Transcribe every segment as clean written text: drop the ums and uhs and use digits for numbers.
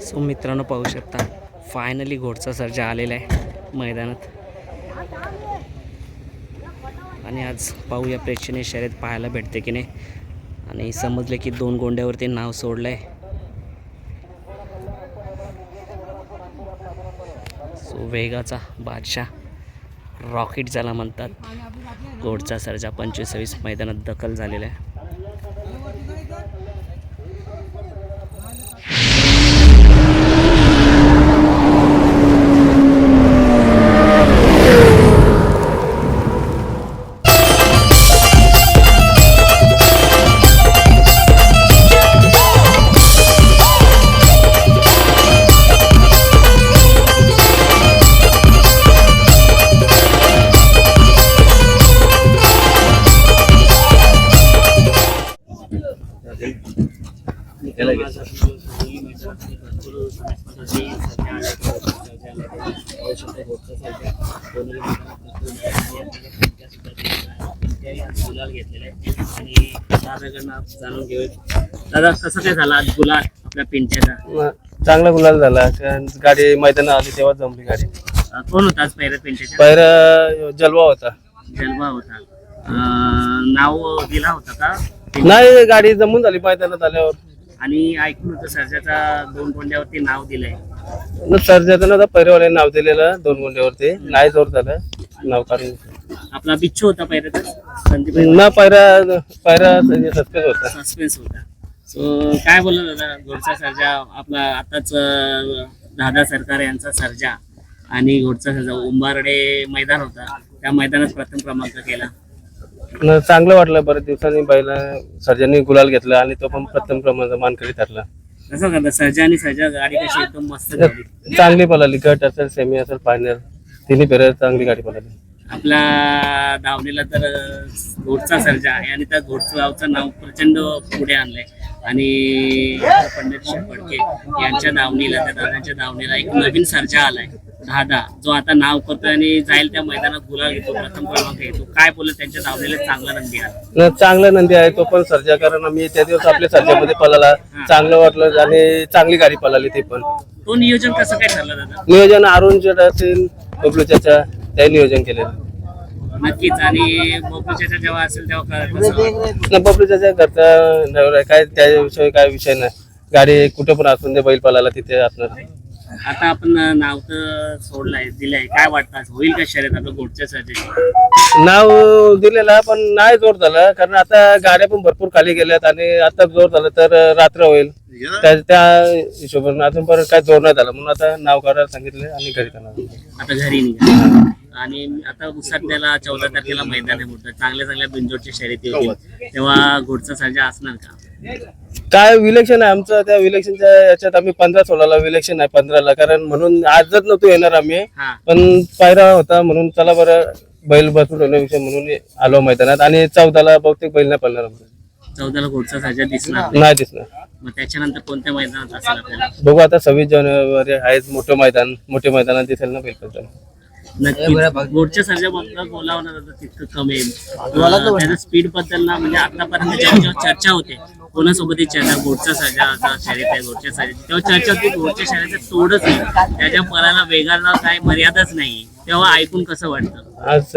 So मित्रांनो पाहू शकता फायनली घोडचा सर्जा आलेला आहे मैदानात आणि आज पाहूया प्रेक्षणीय शर्यत पाहायला भेटते की नाही। आणि समजले की 2 गोंड्यावरती नाव सोडलं आहे। सो वेगाचा बादशाह रॉकेट ज्याला म्हणतात घोडचा सर्जा 25-26 मैदानात दखल झालेला आहे। जाणून घेऊ दादा कसं काय झालं आज गुलाल आपल्या पिंट्याचा? चांगला गुलाल झाला। गाडी मैदानात आली तेव्हा जमली गाडी। कोण होता आज पहिल्या पिंट्याचा? पहिला जलवा होता। जलवा होता। नाव दिला होता का? नाही, गाडी जमून झाली मैदानात आल्यावर। आणि ऐकून होतं सर्जाचा 2 गोंड्यावरती नाव दिलंय। सर्जाचं ना पहिल्यावाले नाव दिलेलं 2 गोंड्यावरती, नाही जोर झालं नाव काढून। आपला बिच्छू होता पहिल्याचा संदीप ना पहिला सस्पेन्स होता। सस्पेन्स होता। सो काय बोलला दादा घोडचा सर्जा आपला आताच दादा सरकार यांचा सर्जा आणि घोडचा सर्जा उंबारडे मैदान होता त्या मैदानात प्रथम क्रमांक केला। चांगलं वाटलं, बऱ्याच दिवसांनी बैला सर्जांनी गुलाल घेतला आणि तो पण प्रथम क्रमांक मानकरी ठरला। कसं करता सर्जा आणि सर्जा गाडी कशी एकदम मस्त झाली, चांगली पळाली। गट असेल, सेमी असेल, फायनल तिन्ही फेऱ्या चांगली गाडी पळाली। आपल्या धावणीला तर घोडचा सर्जा आहे आणि त्या घोडचं नाव प्रचंड पुढे आणलंय आणि पंडित फडके यांच्या धावणीला त्या दादांच्या धावणीला एक नवीन सर्जा आलाय दादा, जो आता नाव करतोय आणि जाईल त्या मैदानात गुलाल घेतो, प्रथम क्रमांक घेतो। काय बोलत त्यांच्या धावणीला चांगला नंदी आहे? चांगला नंदी आहे तो पण सर्जा, कारण आम्ही त्या दिवस आपल्या सर्जामध्ये पळाला, चांगलं वाटलं आणि चांगली गाडी पळाली ती पण। तो नियोजन कसं काय ठरलं दादा? नियोजन अरुण जट असेल, बबलूच्या त्या नियोजन केलेलं नक्कीच। आणि बबलूच्या जेव्हा असेल तेव्हा बबलूच्या घरचा काय त्याविषयी काय विषय नाही, गाडी कुठे पण असून दे बैल पळाला तिथे असणार। आता आपण नाव तर सोडलंय दिलंय, काय वाटतं होईल का शर्यत आता घोडच्या सर्जाची? नाव दिलेला पण नाही जोर झाला, कारण आता गाड्या पण भरपूर खाली गेल्यात आणि आता जोर झालं तर रात्र होईल, त्या हिशोबाने अजून पण काय जोर नाही झाला, म्हणून आता नाव काढायला सांगितलं आणि घरी जाणार। आता घरी निघा आणि आता सध्याला 14 तारखेला मैदान आहे मोठं, चांगल्या बिंजोडच्या शर्यती होतील, तेव्हा घोडचा सर्जा असणार का? काय विलेक्शन आहे आमचं, त्या विलेक्शनच्या याच्यात आम्ही 15-16ला विलेक्शन आहे 15ला, कारण म्हणून आजच नव्हतो येणार आम्ही, पण पायरा होता म्हणून चला बरं बैल बसून ठेवण्याविषयी म्हणून आलो मैदानात। आणि 14ला बहुतेक बैल नाही पडणार, 14ला घोडचा सर्जा दिसणार नाही दिसणार। मग त्याच्यानंतर कोणत्या मैदानात असेल आपल्याला बघू, आता 26 जानेवारी आहेच मोठं मैदान, मोठ्या मैदानात दिसेल ना बैल पडताना। नक्की घोडच्या सर्जा बद्दल बोलावं ना तितकं कमी त्याच्या स्पीड बद्दल ना, म्हणजे आतापर्यंत जेव्हा चर्चा होते कोणासोबतही चर्चा घोडचा सर्जा शर्यत आहे घोडच्या सर्जा, तेव्हा चर्चा होती घोडच्या शर्यतीचं तोडच नाही, त्याच्या पळाला वेगाला काही मर्यादाच नाही, तेव्हा ऐकून कसं वाटतं? आज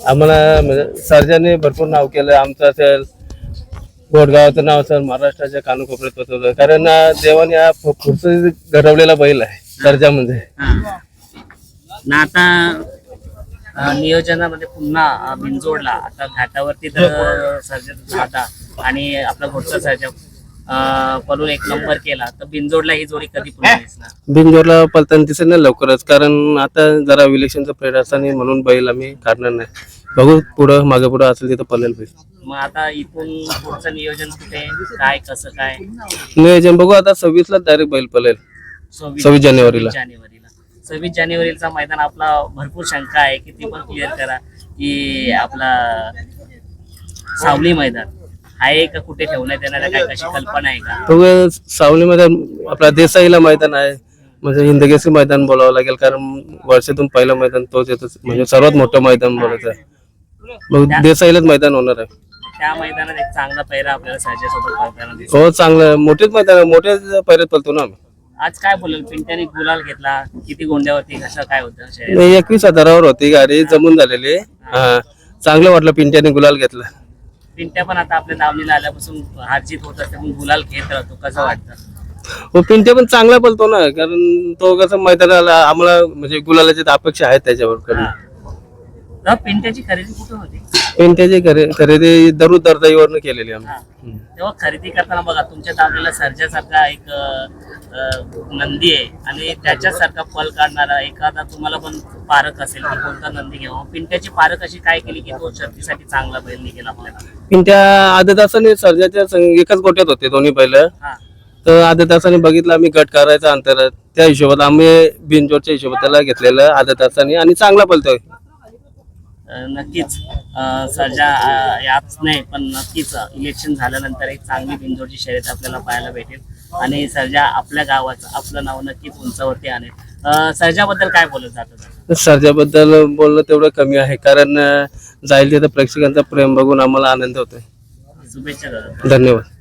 आम्हाला म्हणजे सर्जाने भरपूर नाव केलं, आमचं असेल गोडगावचं नाव असेल, महाराष्ट्राच्या कानाकोपऱ्यात पसरवलं, कारण देवाने हा पुढचं घडवलेला बैल आहे सर्जा म्हणजे ना। आता नियोजनामध्ये पुन्हा बिंजोडला आता घाटावरती तर सर्जा आता आणि आपला घोडचा सर्जा पळून 1 नंबर केला, तर बिंजोडला ही जोडी कधी पुन्हा दिसणार? बिंजोडला पळताना दिसेल ना लवकरच, कारण आता जरा विलेक्शनचा प्रेड असताना म्हणून बैल आम्ही काढणार नाही, बघू पुढं मागे पुढं असेल तिथं पळेल बैल। मग आता इथून पुढचं नियोजन कुठे काय कसं काय नियोजन बघू, आता 26ला डायरेक्ट बैल पळेल, 26 जानेवारीला। 26 जानेवारीचा मैदान आपला भरपूर शंका आहे की ती पण क्लिअर करा, की आपला सावली मैदान आहे का, कुठे ठेवण्यात येणार काय, कशी कल्पना आहे का? तो सावली मैदान आपला देसाईला मैदान आहे, म्हणजे हिंदकेसरी मैदान बोलावं लागेल, कारण वर्षातून पहिलं मैदान तोच येतो, म्हणजे सर्वात मोठं मैदान बोलायचं, मग देसाईलाच मैदान होणार आहे। त्या मैदानात एक चांगला पैरा आपल्याला सर्जासोबत पळताना दिसतो। हो, चांगलं मोठेच मैदान, मोठ्याच पैऱ्यात पळतो ना आम्ही। आज काय बोलेल, पिंट्याने गुलाल घेतला, किती गोंड्यावरती, कसं काय होतं शर्यत? नाही, 21,000 होती गाडी जमून झालेली. हा, चांगलं वाटलं पिंट्याने गुलाल घेतला. पिंट्या पण आता आपल्या दावणीला आल्यापासून हारजीत होत असते पण गुलाल घेत राहतो, कसं वाटतं? हो, पिंट्या पण चांगला बोलतो ना, कारण तो कसं मैदानाला आम्हाला म्हणजे गुलालाची अपेक्षा आहेत त्याच्यावर करणं. तेव्हा पिंट्याची खरेदी कुठे होती? पिंट्याची खरेदी दररोज दर्दाईवरनं केलेली आम्ही. तेव्हा खरेदी करताना बघा तुमच्या दावणीला सर्जासारखा एक नंदी आहे आणि त्याच्यासारखा फल काढणारा एखादा तुम्हाला पण पारख असेल की कोणता नंदी घ्यावा. पिंट्याची पारख अशी काय केली की तो शर्तीसाठी चांगला बैल निघेल आपल्याला? पिंट्या आधी तासाने सर्जाच्या एकाच गोट्यात होते दोन्ही बैल. हा, तर आधी तासाने बघितलं आम्ही गट करायचा अंतर, त्या हिशोबात आम्ही बिनजोडच्या हिशोबात त्याला घेतलेलं आधी तासाने आणि चांगला बोलतोय. नक्कीच सर्जा याच नाही पण नक्कीच इलेक्शन झाल्यानंतर एक चांगली बिनजोडची शर्यत आपल्याला पाहायला भेटेल आणि सर्जा आपल्या गावाचं आपलं नाव नक्कीच उंचावरती आणेल. सर्जाबद्दल काय बोलत जातं? सर्जाबद्दल बोलणं तेवढं कमी आहे, कारण जाईल तिथं प्रेक्षकांचा प्रेम बघून आम्हाला आनंद होतोय. शुभेच्छा दादा. धन्यवाद.